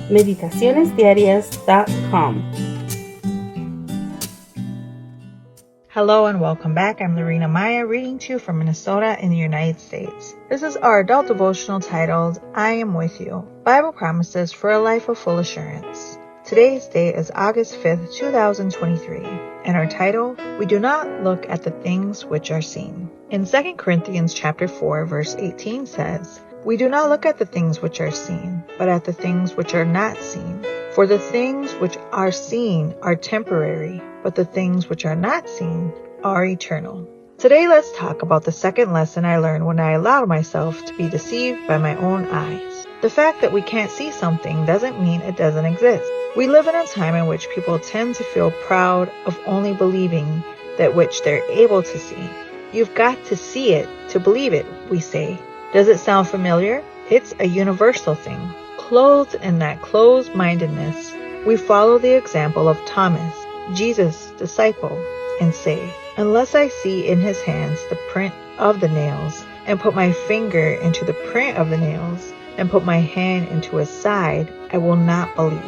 meditacionesdiarias.com. Hello and welcome back. I'm Lorena Maya, reading to you from Minnesota in the United States. This is our adult devotional titled, I Am With You, Bible Promises for a Life of Full Assurance. Today's date is August 5th, 2023, and our title, We Do Not Look at the Things Which Are Seen. In 2 Corinthians chapter 4, verse 18 says, We do not look at the things which are seen, but at the things which are not seen. For the things which are seen are temporary, but the things which are not seen are eternal. Today, let's talk about the second lesson I learned when I allowed myself to be deceived by my own eyes. The fact that we can't see something doesn't mean it doesn't exist. We live in a time in which people tend to feel proud of only believing that which they're able to see. You've got to see it to believe it, we say. Does it sound familiar? It's a universal thing. Clothed in that closed-mindedness, we follow the example of Thomas, Jesus' disciple, and say, Unless I see in his hands the print of the nails, and put my finger into the print of the nails, and put my hand into his side, I will not believe.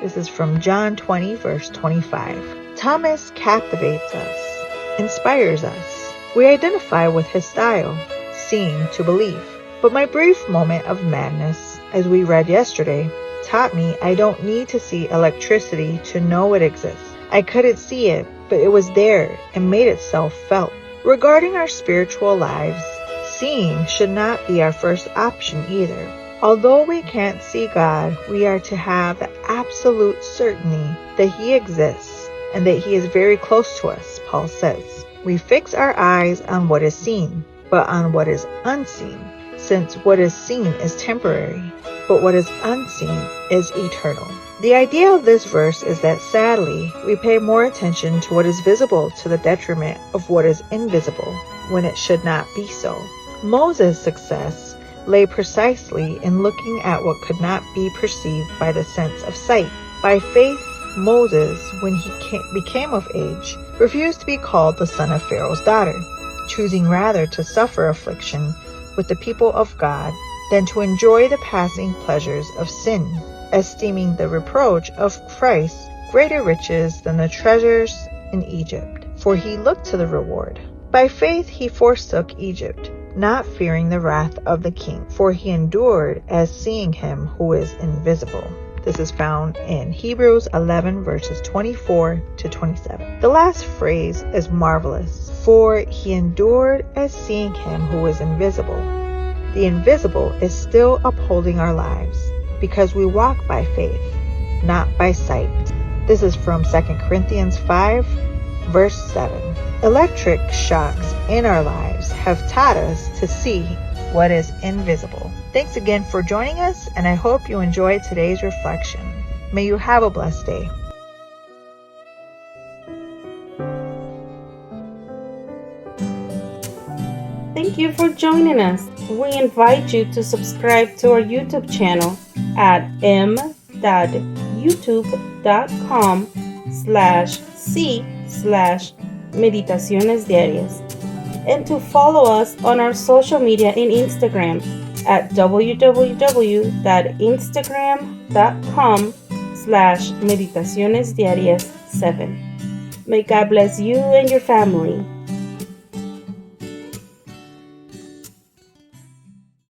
This is from John 20, verse 25. Thomas captivates us, inspires us. We identify with his style, seeing to believe. But my brief moment of madness, as we read yesterday, taught me I don't need to see electricity to know it exists. I couldn't see it, but it was there and made itself felt. Regarding our spiritual lives, seeing should not be our first option either. Although we can't see God, we are to have the absolute certainty that He exists and that He is very close to us, Paul says. We fix our eyes on what is seen, but on what is unseen, since what is seen is temporary, but what is unseen is eternal. The idea of this verse is that sadly, we pay more attention to what is visible to the detriment of what is invisible, when it should not be so. Moses' success lay precisely in looking at what could not be perceived by the sense of sight. By faith, Moses, when he became of age, refused to be called the son of Pharaoh's daughter, choosing rather to suffer affliction with the people of God than to enjoy the passing pleasures of sin, esteeming the reproach of Christ greater riches than the treasures in Egypt, for he looked to the reward. By faith he forsook Egypt, not fearing the wrath of the king, for he endured as seeing him who is invisible. This is found in Hebrews 11 verses 24 to 27. The last phrase is marvelous, for he endured as seeing him who is invisible. The invisible is still upholding our lives, because we walk by faith, not by sight. This is from 2 Corinthians 5 verse 7. Electric shocks in our lives have taught us to see what is invisible. Thanks again for joining us, and I hope you enjoyed today's reflection. May you have a blessed day. Thank you for joining us. We invite you to subscribe to our YouTube channel at m.youtube.com/c/Meditaciones Diarias and to follow us on our social media in Instagram at www.instagram.com/meditacionesdiarias7. May God bless you and your family.